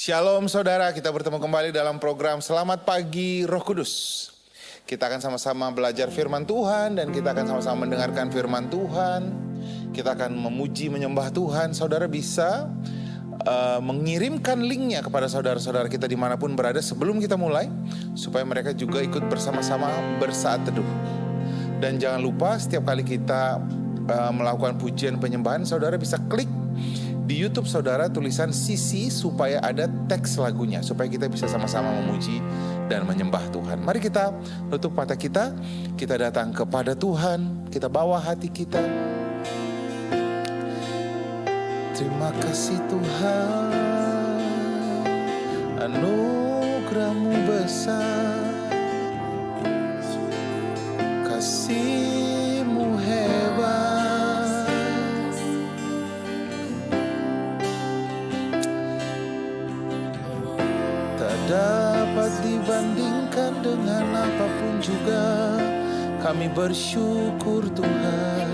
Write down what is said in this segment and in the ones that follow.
Shalom saudara, kita bertemu kembali dalam program Selamat Pagi Roh Kudus. Kita akan sama-sama belajar firman Tuhan dan kita akan sama-sama mendengarkan firman Tuhan. Kita akan memuji, menyembah Tuhan. Saudara bisa mengirimkan linknya kepada saudara-saudara kita dimanapun berada sebelum kita mulai, supaya mereka juga ikut bersama-sama bersaat teduh. Dan jangan lupa setiap kali kita melakukan pujian penyembahan, saudara bisa klik di YouTube saudara tulisan CC supaya ada teks lagunya, supaya kita bisa sama-sama memuji dan menyembah Tuhan. Mari kita tutup mata kita datang kepada Tuhan, kita bawa hati kita. Terima kasih Tuhan, anugerah-Mu besar, kasih-Mu hebat. Dapat dibandingkan dengan apapun juga. Kami bersyukur Tuhan.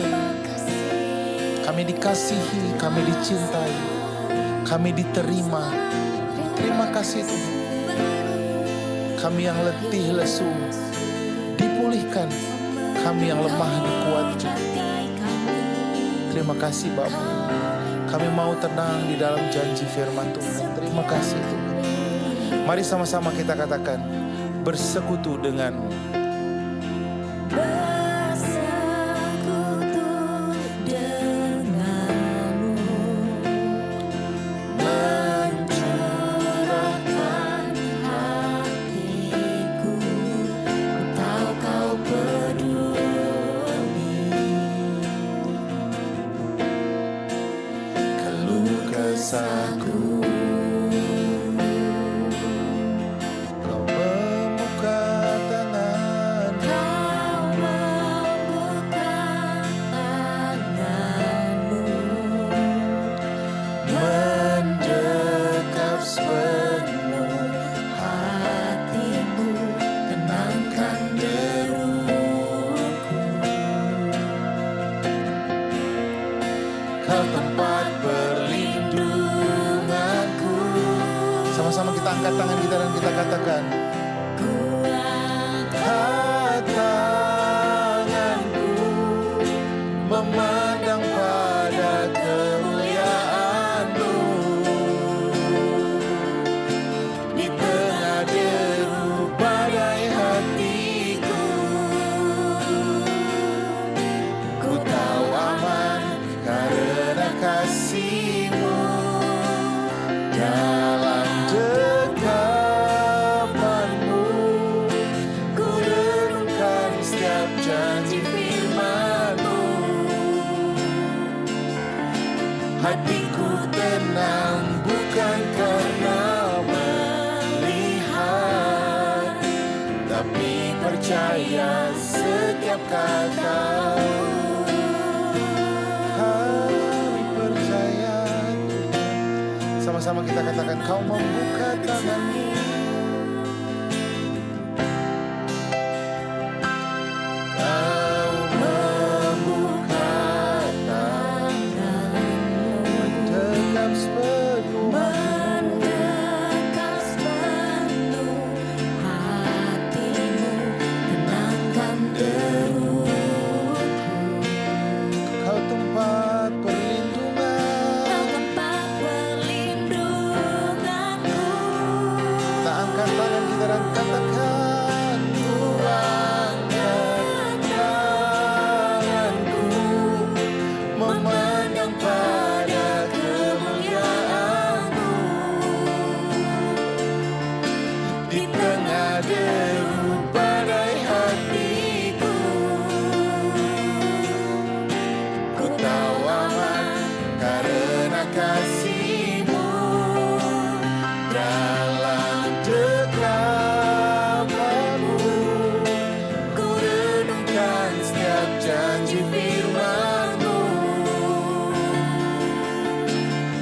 Kami dikasihi, kami dicintai, kami diterima. Terima kasih Tuhan. Kami yang letih lesu dipulihkan, kami yang lemah dikuatkan. Terima kasih Bapa. Kami mau tenang di dalam janji firman Tuhan. Terima kasih Tuhan. Mari sama-sama kita katakan, bersekutu denganmu. Bersekutu denganmu, mencurahkan hatiku, ku tahu kau peduli, keluh kesahku. Sama-sama kita angkat tangan kita dan kita katakan, ku angkat tanganku, memandang pada kemuliaan-Mu. Di tengah deru badai hatiku, ku tahu aman karena kasih-Mu. Dalam dekapan-Mu, ku renungkan setiap janji firman-Mu. Hatiku tenang bukan karena melihat, tapi percaya setiap kata-Mu. Sama-sama kita katakan, kau membuka tangan-Mu. Kau membuka tangan-Mu, mendekap sepenuh hatimu, tenangkan deruku. Kau tempat tangan kita dan katakan, ku angkat tanganku, memandang pada kemuliaan-Mu. Di tengah deru badai hatiku, ku tahu aman karena kasih-Mu. Dalam dekapan-Mu, ku renungkan setiap janji firman-Mu.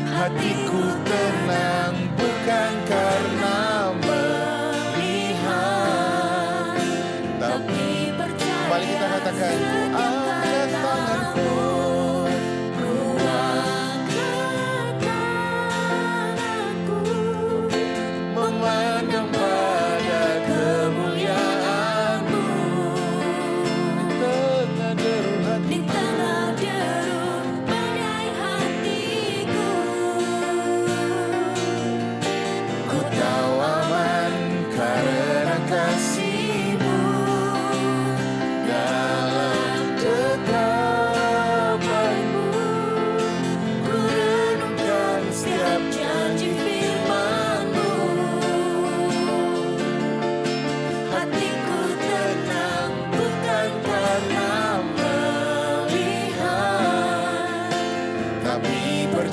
Hatiku tenang bukan karena melihat, tapi percaya. Kembali kita katakan, ku angkat tanganku, ku angkat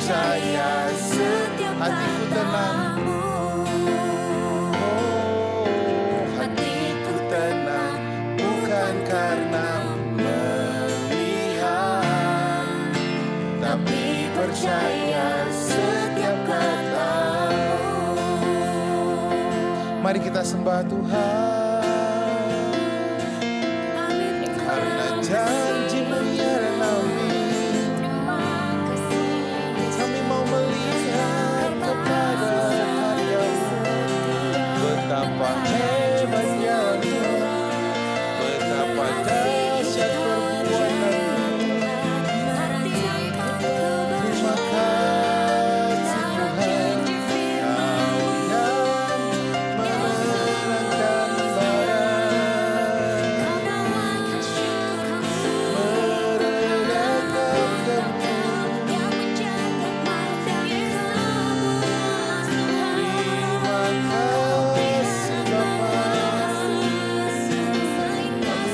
percaya setiap hatiku tenang. katamu. Oh, hatiku tenang bukan karena melihat, tapi percaya setiap katamu. Mari kita sembah Tuhan, karena janji-Mu ya dan amin. Kami mau melihat kepada karya-Mu, betapa hebatnya Tuhan, betapa dahsyat perbuatan-Mu. Terima kasih Tuhan, Kau yang memenangkan badai, meredakan gemuruh. Terima kasih Bapa, kami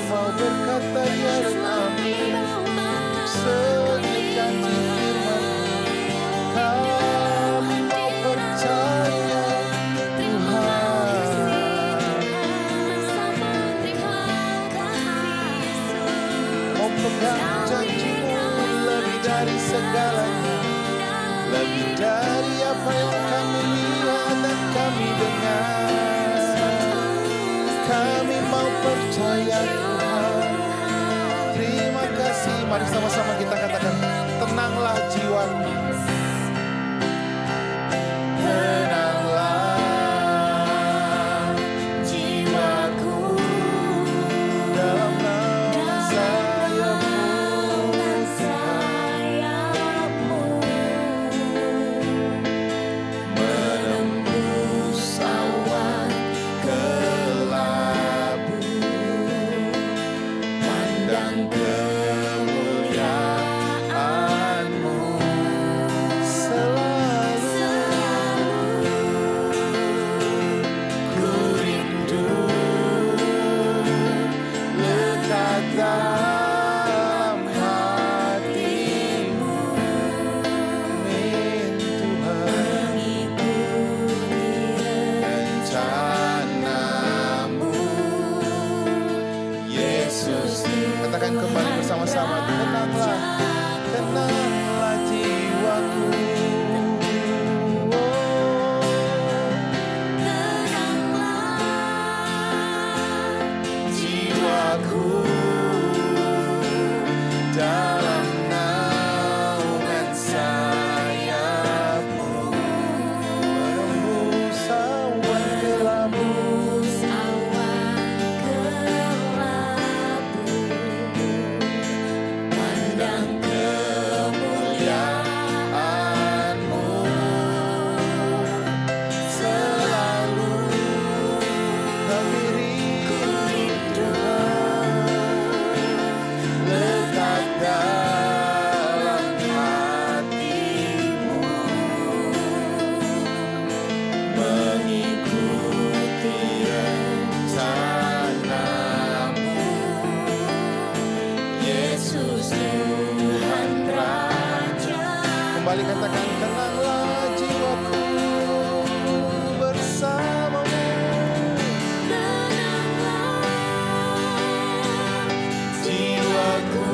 mau berkata ya dan amin untuk setiap janji firman. Kami mau percaya Tuhan, mau pegang janji-Mu lebih dari segalanya, lebih dari apa yang kami lihat dan kami dengar. Kami mau percaya Tuhan. Terima kasih. Mari sama-sama kita katakan, tenanglah jiwaku, tenanglah jiwaku, dalam naungan sayap-Mu menembus awan kelabu, pandang kemuliaan-Mu selalu. Ku rindu lekat dalam hati-Mu, amin Tuhan. Rencana-Mu, Yesus. Katakan kembali bersama-sama, tenanglah, tenanglah jiwaku. Jiwaku dalam naungan sayap-Mu, menembus awan kelabu, pandang kemuliaan-Mu selalu. Kami rindu lekat dalam hati-Mu, mengikuti rencana-Mu, Yesus Tuhan Raja. Kembali katakan, tenanglah jiwaku bersama-Mu, jiwaku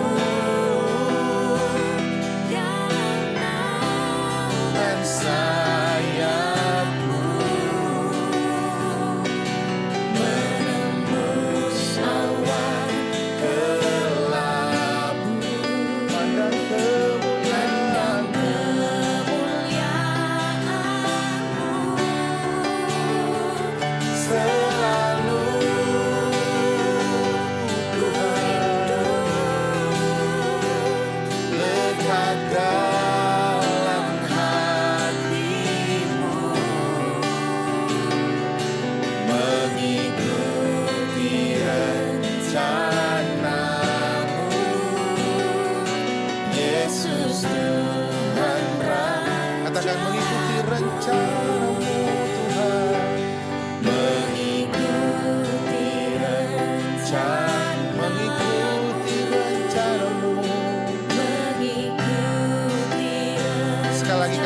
dan sayap-Mu menembus awan kelabu, pandang kemuliaan-Mu selalu. Tuhan, lekat dalam hati-Mu, mengikuti rencana-Mu, Yesus Tuhan Raja. Katakan, mengikuti rencana-Mu Tuhan, mengikuti rencana, mengikuti rencana-Mu. Sekali lagi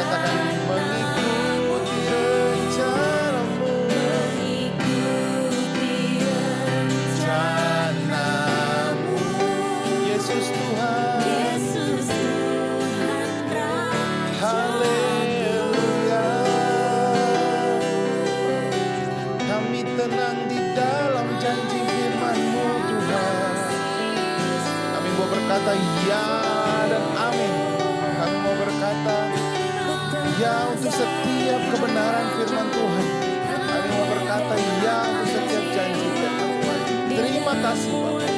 untuk setiap kebenaran firman Tuhan. Kami mau berkata ya untuk setiap janji firman Tuhan. Terima kasih Bapak.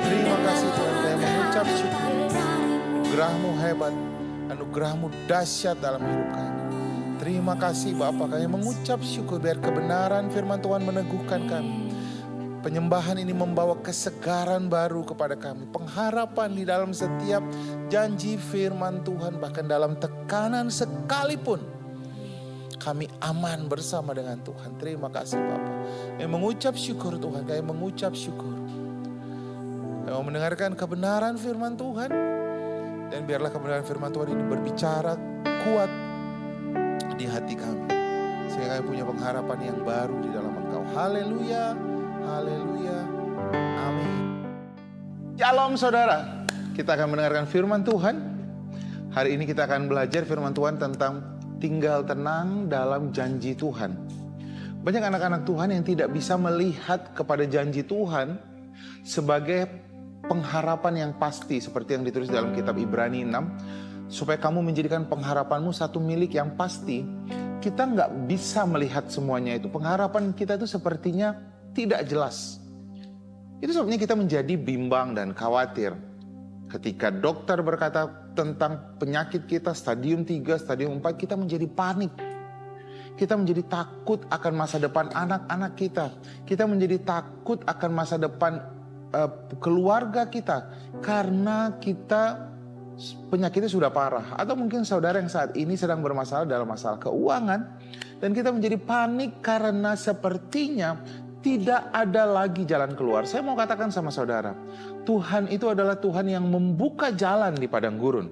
Terima kasih Tuhan. Kami mengucap syukur. Anugerah-Mu hebat. Anugerah-Mu dahsyat dalam hidup kami. Terima kasih Bapak. Kami mengucap syukur biar kebenaran firman Tuhan meneguhkan kami. Penyembahan ini membawa kesegaran baru kepada kami. Pengharapan di dalam setiap janji firman Tuhan. Bahkan dalam tekanan sekalipun. Kami aman bersama dengan Tuhan. Terima kasih Bapak. Kami mengucap syukur Tuhan. Kami mengucap syukur. Kami mau mendengarkan kebenaran firman Tuhan. Dan biarlah kebenaran firman Tuhan ini berbicara kuat di hati kami. Sehingga kami punya pengharapan yang baru di dalam Engkau. Haleluya. Haleluya. Amin. Shalom saudara. Kita akan mendengarkan firman Tuhan. Hari ini kita akan belajar firman Tuhan tentang tinggal tenang dalam janji Tuhan. Banyak anak-anak Tuhan yang tidak bisa melihat kepada janji Tuhan sebagai pengharapan yang pasti. Seperti yang ditulis dalam kitab Ibrani 6. Supaya kamu menjadikan pengharapanmu satu milik yang pasti. Kita nggak bisa melihat semuanya itu. Pengharapan kita itu sepertinya tidak jelas. Itu sebabnya kita menjadi bimbang dan khawatir. Ketika dokter berkata tentang penyakit kita stadium 3, stadium 4, kita menjadi panik. Kita menjadi takut akan masa depan anak-anak kita. Kita menjadi takut akan masa depan keluarga kita. Karena penyakitnya sudah parah. Atau mungkin saudara yang saat ini sedang bermasalah dalam masalah keuangan. Dan kita menjadi panik karena sepertinya tidak ada lagi jalan keluar. Saya mau katakan sama saudara, Tuhan itu adalah Tuhan yang membuka jalan di padang gurun.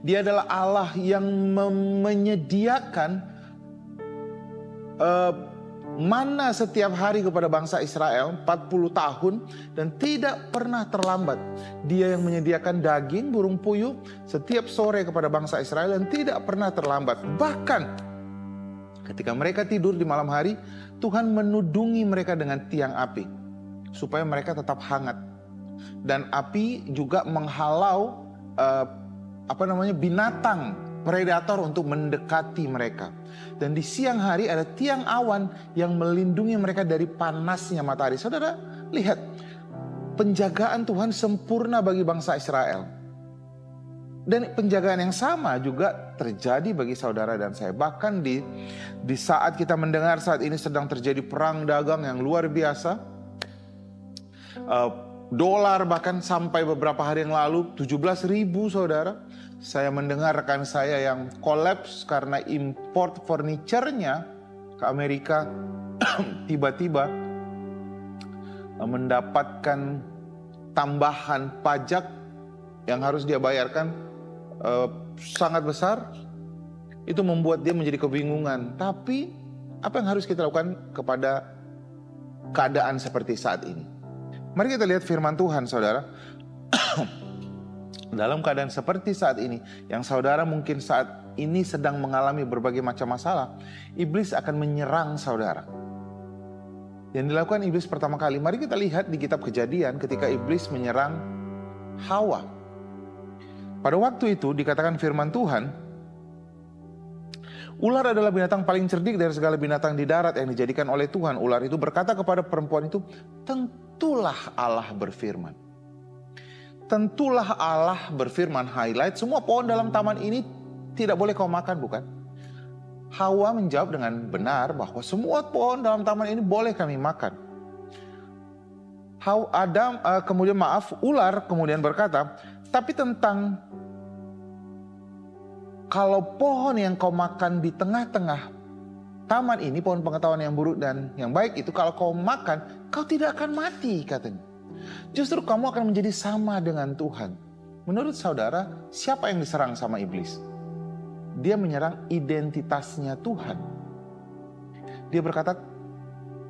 Dia adalah Allah yang menyediakan mana setiap hari kepada bangsa Israel 40 tahun dan tidak pernah terlambat. Dia yang menyediakan daging burung puyuh setiap sore kepada bangsa Israel dan tidak pernah terlambat. Bahkan ketika mereka tidur di malam hari, Tuhan menudungi mereka dengan tiang api supaya mereka tetap hangat. Dan api juga menghalau binatang predator untuk mendekati mereka. Dan di siang hari ada tiang awan yang melindungi mereka dari panasnya matahari. Saudara, lihat penjagaan Tuhan sempurna bagi bangsa Israel. Dan penjagaan yang sama juga terjadi bagi saudara dan saya. Bahkan di saat kita mendengar saat ini sedang terjadi perang dagang yang luar biasa. Dolar bahkan sampai beberapa hari yang lalu 17.000 saudara. Saya mendengar rekan saya yang kolaps karena import furniture-nya ke Amerika tiba-tiba mendapatkan tambahan pajak yang harus dia bayarkan sangat besar. Itu membuat dia menjadi kebingungan. Tapi apa yang harus kita lakukan kepada keadaan seperti saat ini? Mari kita lihat firman Tuhan saudara. Dalam keadaan seperti saat ini, yang saudara mungkin saat ini sedang mengalami berbagai macam masalah, iblis akan menyerang saudara. Yang dilakukan iblis pertama kali, mari kita lihat di kitab Kejadian ketika iblis menyerang Hawa. Pada waktu itu dikatakan firman Tuhan, ular adalah binatang paling cerdik dari segala binatang di darat yang dijadikan oleh Tuhan. Ular itu berkata kepada perempuan itu, tentulah Allah berfirman. Tentulah Allah berfirman, highlight, semua pohon dalam taman ini tidak boleh kau makan, bukan? Hawa menjawab dengan benar bahwa semua pohon dalam taman ini boleh kami makan. Ular kemudian berkata, tapi tentang kalau pohon yang kau makan di tengah-tengah taman ini, pohon pengetahuan yang buruk dan yang baik itu, kalau kau makan, kau tidak akan mati, katanya. Justru kamu akan menjadi sama dengan Tuhan. Menurut saudara, siapa yang diserang sama iblis? Dia menyerang identitasnya Tuhan. Dia berkata,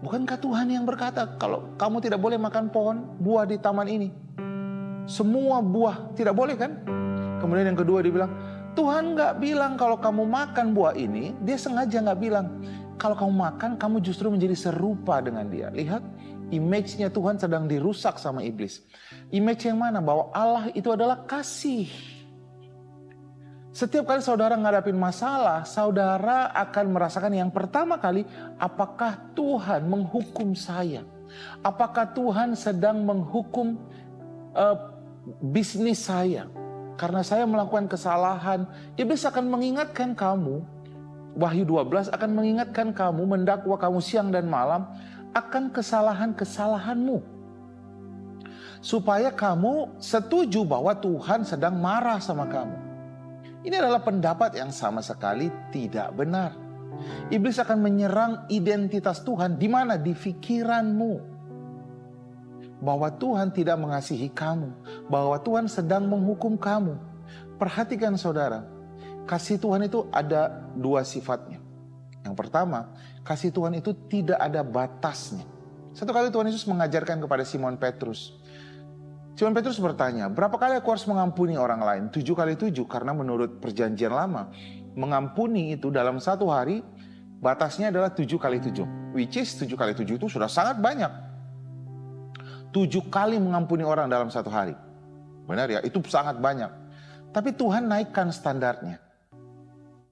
bukankah Tuhan yang berkata kalau kamu tidak boleh makan pohon buah di taman ini? Semua buah tidak boleh kan? Kemudian yang kedua dia bilang, Tuhan gak bilang kalau kamu makan buah ini. Dia sengaja gak bilang, kalau kamu makan kamu justru menjadi serupa dengan dia. Lihat, image-nya Tuhan sedang dirusak sama iblis. Image yang mana? Bahwa Allah itu adalah kasih. Setiap kali saudara ngadapin masalah, saudara akan merasakan yang pertama kali, apakah Tuhan menghukum saya? Apakah Tuhan sedang menghukum bisnis saya? Karena saya melakukan kesalahan, iblis akan mengingatkan kamu, Wahyu 12 akan mengingatkan kamu, mendakwa kamu siang dan malam, akan kesalahan-kesalahanmu. Supaya kamu setuju bahwa Tuhan sedang marah sama kamu. Ini adalah pendapat yang sama sekali tidak benar. Iblis akan menyerang identitas Tuhan di mana? Di pikiranmu. Bahwa Tuhan tidak mengasihi kamu. Bahwa Tuhan sedang menghukum kamu. Perhatikan saudara, kasih Tuhan itu ada dua sifatnya. Yang pertama, kasih Tuhan itu tidak ada batasnya. Satu kali Tuhan Yesus mengajarkan kepada Simon Petrus. Simon Petrus bertanya, berapa kali aku harus mengampuni orang lain? 7 kali 7, karena menurut perjanjian lama, mengampuni itu dalam satu hari, batasnya adalah 7 kali 7. Which is 7 kali 7 itu sudah sangat banyak. 7 kali mengampuni orang dalam satu hari. Benar ya, itu sangat banyak. Tapi Tuhan naikkan standarnya.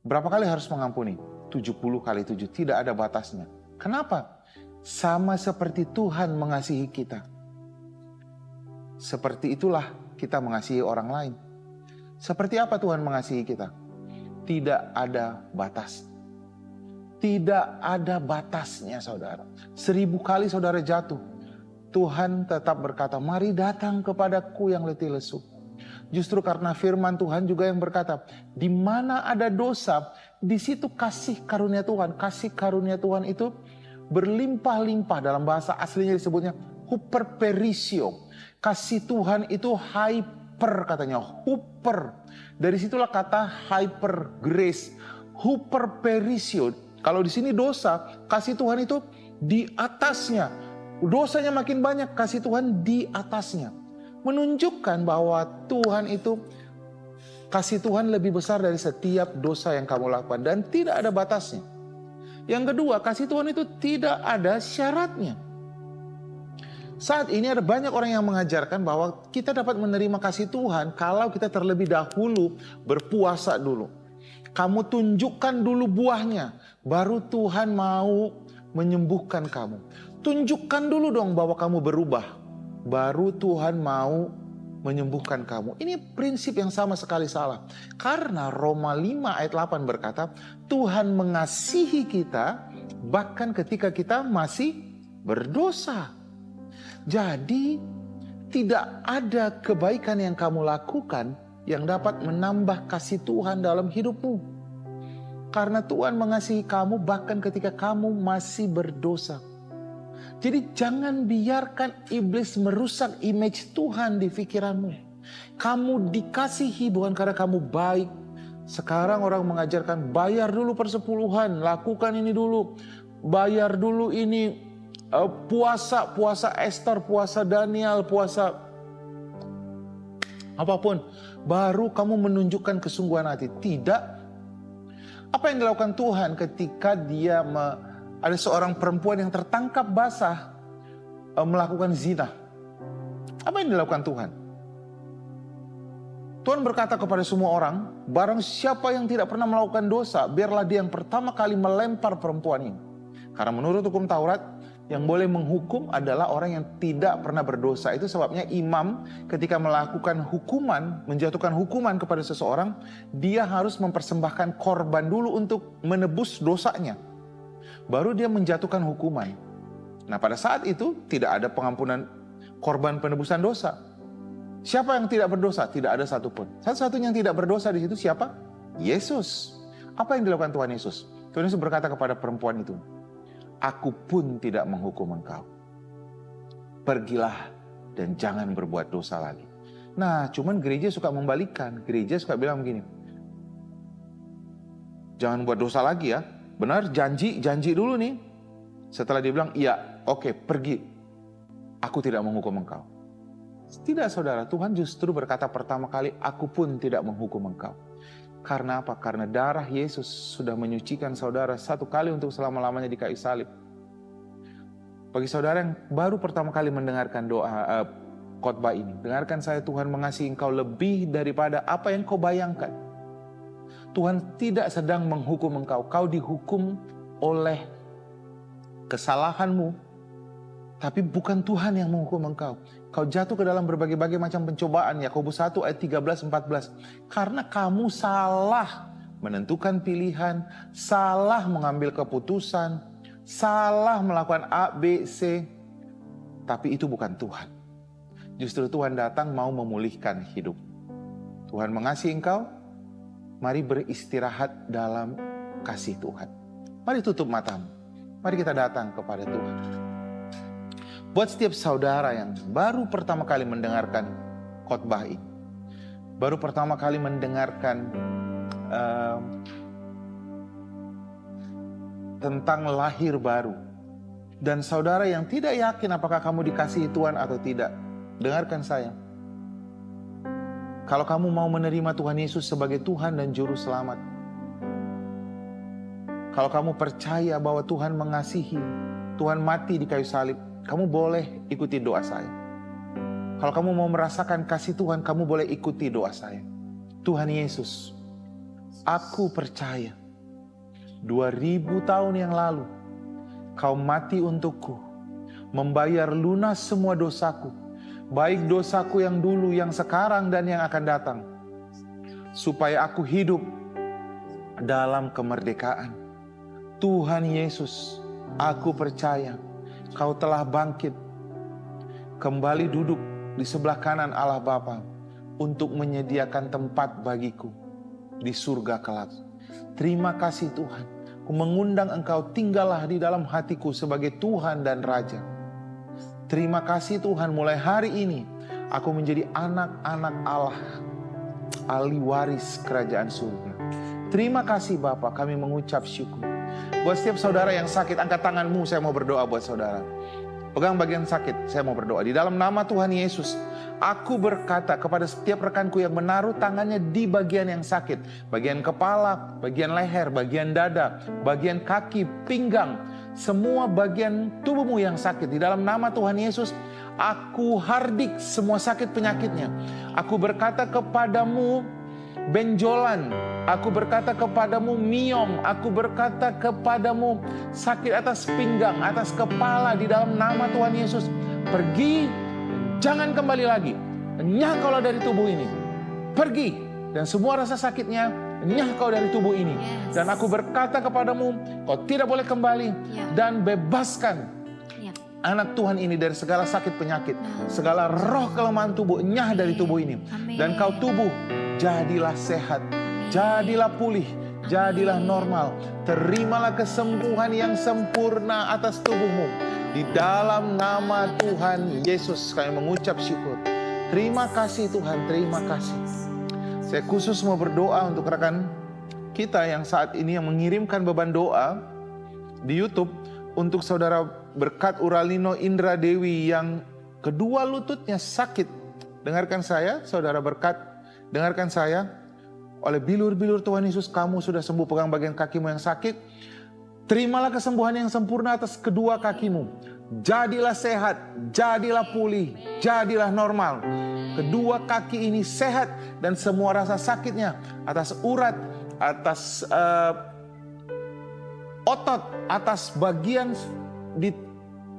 Berapa kali harus mengampuni? 70 kali 7, tidak ada batasnya. Kenapa? Sama seperti Tuhan mengasihi kita. Seperti itulah kita mengasihi orang lain. Seperti apa Tuhan mengasihi kita? Tidak ada batas. Tidak ada batasnya saudara. 1000 kali saudara jatuh, Tuhan tetap berkata, mari datang kepadaku yang letih lesu. Justru karena firman Tuhan juga yang berkata, di mana ada dosa, di situ kasih karunia Tuhan. Kasih karunia Tuhan itu berlimpah-limpah, dalam bahasa aslinya disebutnya huperperisio. Kasih Tuhan itu hyper katanya, huper. Dari situlah kata hyper grace, huperperisio. Kalau di sini dosa, kasih Tuhan itu di atasnya. Dosanya makin banyak, kasih Tuhan di atasnya. Menunjukkan bahwa Tuhan itu, kasih Tuhan lebih besar dari setiap dosa yang kamu lakukan dan tidak ada batasnya. Yang kedua, kasih Tuhan itu tidak ada syaratnya. Saat ini ada banyak orang yang mengajarkan bahwa kita dapat menerima kasih Tuhan kalau kita terlebih dahulu berpuasa dulu. Kamu tunjukkan dulu buahnya, baru Tuhan mau menyembuhkan kamu. Tunjukkan dulu dong bahwa kamu berubah, baru Tuhan mau menyembuhkan kamu. Ini prinsip yang sama sekali salah. Karena Roma 5 ayat 8 berkata, Tuhan mengasihi kita bahkan ketika kita masih berdosa. Jadi tidak ada kebaikan yang kamu lakukan yang dapat menambah kasih Tuhan dalam hidupmu. Karena Tuhan mengasihi kamu bahkan ketika kamu masih berdosa. Jadi jangan biarkan iblis merusak image Tuhan di pikiranmu. Kamu dikasihi bukan karena kamu baik. Sekarang orang mengajarkan bayar dulu persepuluhan, lakukan ini dulu. Bayar dulu ini. Puasa Esther, puasa Daniel, puasa apapun, baru kamu menunjukkan kesungguhan hati. Tidak. Apa yang dilakukan Tuhan ketika ada seorang perempuan yang tertangkap basah melakukan zina? Apa yang dilakukan Tuhan? Tuhan berkata kepada semua orang, barang siapa yang tidak pernah melakukan dosa, biarlah dia yang pertama kali melempar perempuan ini. Karena menurut hukum Taurat, yang boleh menghukum adalah orang yang tidak pernah berdosa. Itu sebabnya imam ketika melakukan hukuman, menjatuhkan hukuman kepada seseorang, dia harus mempersembahkan korban dulu untuk menebus dosanya. Baru dia menjatuhkan hukuman. Nah pada saat itu tidak ada pengampunan korban penebusan dosa. Siapa yang tidak berdosa? Tidak ada satupun. Satu-satunya yang tidak berdosa di situ siapa? Yesus. Apa yang dilakukan Tuhan Yesus? Tuhan Yesus berkata kepada perempuan itu, aku pun tidak menghukum engkau. Pergilah dan jangan berbuat dosa lagi. Nah, cuman gereja suka membalikkan. Gereja suka bilang begini, jangan buat dosa lagi ya. Benar, janji dulu nih. Setelah dia bilang, iya, oke, pergi. Aku tidak menghukum engkau. Tidak saudara, Tuhan justru berkata pertama kali, aku pun tidak menghukum engkau. Karena apa? Karena darah Yesus sudah menyucikan saudara satu kali untuk selama-lamanya di kayu salib. Bagi saudara yang baru pertama kali mendengarkan doa khotbah ini, dengarkan saya, Tuhan mengasihi engkau lebih daripada apa yang kau bayangkan. Tuhan tidak sedang menghukum engkau. Kau dihukum oleh kesalahanmu, tapi bukan Tuhan yang menghukum engkau. Kau jatuh ke dalam berbagai-bagai macam pencobaan. Yakobus 1 ayat 13-14. Karena kamu salah menentukan pilihan, salah mengambil keputusan, salah melakukan A, B, C. Tapi itu bukan Tuhan. Justru Tuhan datang mau memulihkan hidup. Tuhan mengasihi engkau. Mari beristirahat dalam kasih Tuhan. Mari tutup matamu. Mari kita datang kepada Tuhan. Buat setiap saudara yang baru pertama kali mendengarkan khotbah ini, baru pertama kali mendengarkan tentang lahir baru, dan saudara yang tidak yakin apakah kamu dikasihi Tuhan atau tidak, dengarkan saya. Kalau kamu mau menerima Tuhan Yesus sebagai Tuhan dan Juru Selamat, kalau kamu percaya bahwa Tuhan mengasihi, Tuhan mati di kayu salib, kamu boleh ikuti doa saya. Kalau kamu mau merasakan kasih Tuhan, kamu boleh ikuti doa saya. Tuhan Yesus, aku percaya 2000 tahun yang lalu Kau mati untukku, membayar lunas semua dosaku, baik dosaku yang dulu, yang sekarang, dan yang akan datang, supaya aku hidup dalam kemerdekaan. Tuhan Yesus, aku percaya Kau telah bangkit, kembali duduk di sebelah kanan Allah Bapa untuk menyediakan tempat bagiku di surga kelak. Terima kasih Tuhan, ku mengundang Engkau tinggallah di dalam hatiku sebagai Tuhan dan Raja. Terima kasih Tuhan, mulai hari ini aku menjadi anak-anak Allah, ahli waris kerajaan surga. Terima kasih Bapa, kami mengucap syukur. Buat setiap saudara yang sakit, angkat tanganmu, saya mau berdoa buat saudara. Pegang bagian sakit, saya mau berdoa. Di dalam nama Tuhan Yesus, aku berkata kepada setiap rekanku yang menaruh tangannya di bagian yang sakit, bagian kepala, bagian leher, bagian dada, bagian kaki, pinggang, semua bagian tubuhmu yang sakit. Di dalam nama Tuhan Yesus, aku hardik semua sakit penyakitnya. Aku berkata kepadamu benjolan, aku berkata kepadamu miom, aku berkata kepadamu sakit atas pinggang, atas kepala, di dalam nama Tuhan Yesus, pergi, jangan kembali lagi. Enyah kaulah dari tubuh ini, pergi, dan semua rasa sakitnya enyah kau dari tubuh ini. Dan aku berkata kepadamu, kau tidak boleh kembali, dan bebaskan anak Tuhan ini dari segala sakit penyakit, segala roh kelemahan tubuh, enyah dari tubuh ini. Dan kau tubuh, jadilah sehat, jadilah pulih, jadilah normal. Terimalah kesembuhan yang sempurna atas tubuhmu. Di dalam nama Tuhan Yesus kami mengucap syukur. Terima kasih Tuhan, terima kasih. Saya khusus mau berdoa untuk rekan kita yang saat ini yang mengirimkan beban doa di YouTube untuk saudara Berkat Uralino Indra Dewi yang kedua lututnya sakit. Dengarkan saya, saudara Berkat, dengarkan saya. Oleh bilur-bilur Tuhan Yesus, kamu sudah sembuh. Pegang bagian kakimu yang sakit. Terimalah kesembuhan yang sempurna atas kedua kakimu. Jadilah sehat, jadilah pulih, jadilah normal. Kedua kaki ini sehat dan semua rasa sakitnya atas urat, atas otot, atas bagian di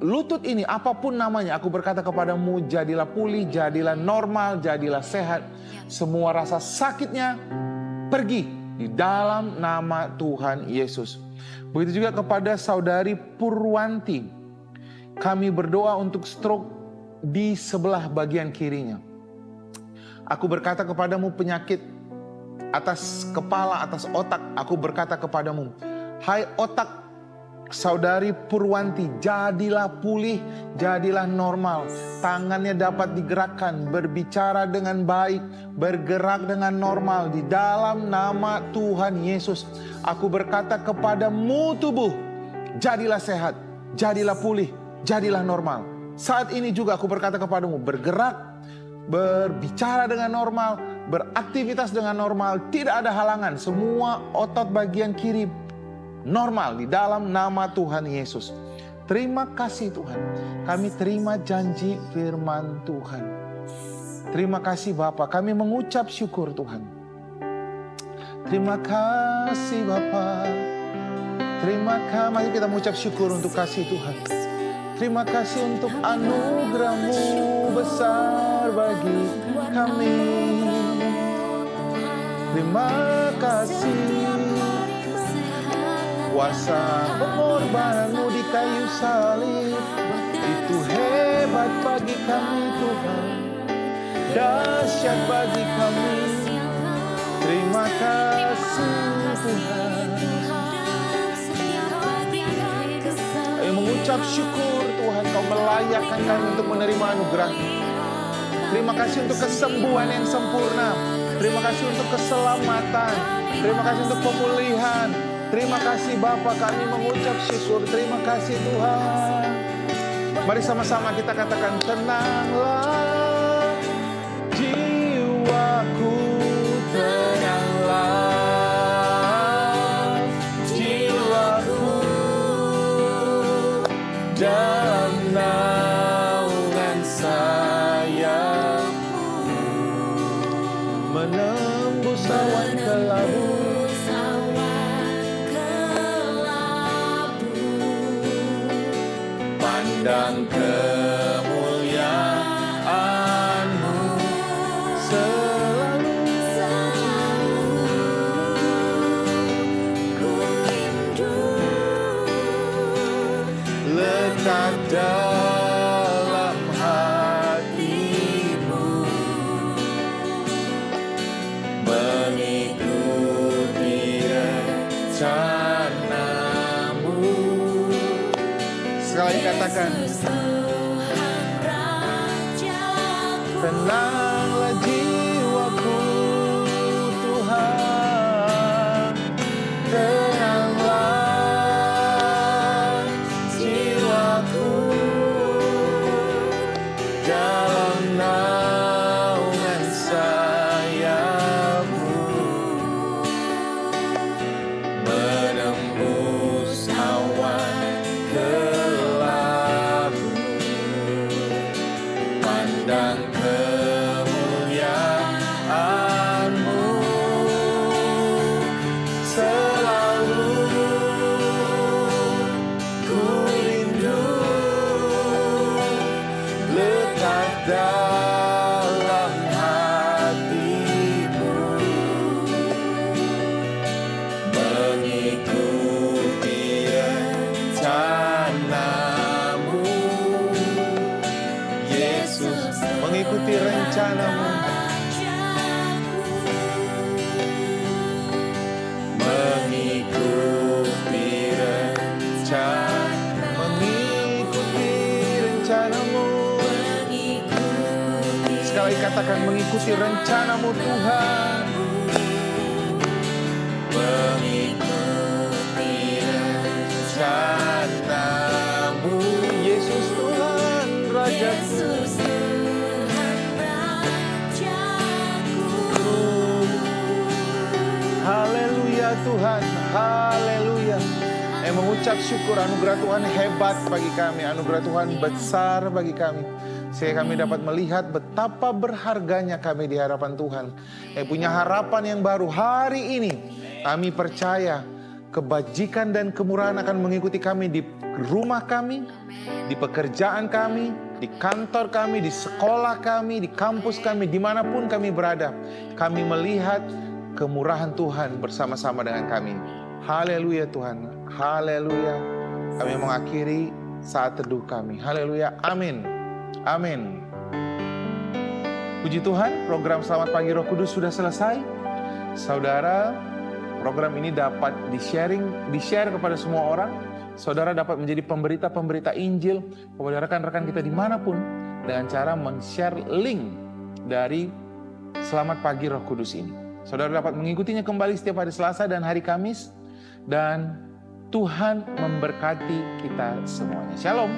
lutut ini, apapun namanya, aku berkata kepadamu, jadilah pulih, jadilah normal, jadilah sehat. Semua rasa sakitnya pergi di dalam nama Tuhan Yesus. Begitu juga kepada saudari Purwanti, kami berdoa untuk stroke di sebelah bagian kirinya. Aku berkata kepadamu, penyakit atas kepala, atas otak, aku berkata kepadamu, hai otak saudari Purwanti, jadilah pulih, jadilah normal. Tangannya dapat digerakkan, berbicara dengan baik, bergerak dengan normal. Di dalam nama Tuhan Yesus, aku berkata kepadamu tubuh, jadilah sehat, jadilah pulih, jadilah normal. Saat ini juga aku berkata kepadamu, bergerak, berbicara dengan normal, beraktivitas dengan normal, tidak ada halangan. Semua otot bagian kiri normal di dalam nama Tuhan Yesus. Terima kasih Tuhan, kami terima janji firman Tuhan. Terima kasih Bapa, kami mengucap syukur Tuhan. Terima kasih Bapa. Terima kasih. Mari kita mengucap syukur untuk kasih Tuhan. Terima kasih untuk anugerah-Mu besar bagi kami. Terima kasih. Kuasa pengorbanan-Mu di kayu salib itu hebat bagi kami Tuhan. Dahsyat bagi kami. Terima kasih Tuhan. Ayo mengucap syukur Tuhan, Kau melayakkan kami untuk menerima anugerah. Terima kasih untuk kesembuhan yang sempurna. Terima kasih untuk keselamatan. Terima kasih untuk pemulihan. Terima kasih Bapa, kami mengucap syukur. Terima kasih Tuhan. Mari sama-sama kita katakan, tenanglah jiwaku, tenanglah jiwaku dalam naungan sayap-Mu, menembus awan kelabu. Pandang kemuliaan-Mu selalu. Ku rindu Lekat dalam hati-Mu, mengikuti rencana-Mu. Sekali katakan, tenanglah jiwaku Tuhan, tenanglah jiwaku dalam naungan sayap-Mu, menembus awan kelabu. Pandang kemuliaan-Mu selalu. Ku rindu lekat dalam hati-Mu, mengikuti rencana-Mu. Yesus, mengikuti rencana-Mu, mengikuti rencana-Mu. Sekali katakan, mengikuti rencana-Mu Tuhan, mengikuti rencana-Mu. Yesus Tuhan Raja-Ku. Haleluya Tuhan, haleluya. Mengucap syukur, anugerah Tuhan hebat bagi kami, anugerah Tuhan besar bagi kami. Sehingga kami dapat melihat betapa berharganya kami di hadapan Tuhan. Punya harapan yang baru hari ini. Kami percaya kebajikan dan kemurahan akan mengikuti kami di rumah kami, di pekerjaan kami, di kantor kami, di sekolah kami, di kampus kami, dimanapun kami berada. Kami melihat kemurahan Tuhan bersama-sama dengan kami. Haleluya Tuhan, haleluya. Kami mengakhiri saat teduh kami. Haleluya, amin, amin. Puji Tuhan, program Selamat Pagi Roh Kudus sudah selesai. Saudara, program ini dapat di-share kepada semua orang. Saudara dapat menjadi pemberita-pemberita Injil kepada rekan-rekan kita dimanapun dengan cara men-share link dari Selamat Pagi Roh Kudus ini. Saudara dapat mengikutinya kembali setiap hari Selasa dan hari Kamis. Dan Tuhan memberkati kita semuanya. Shalom.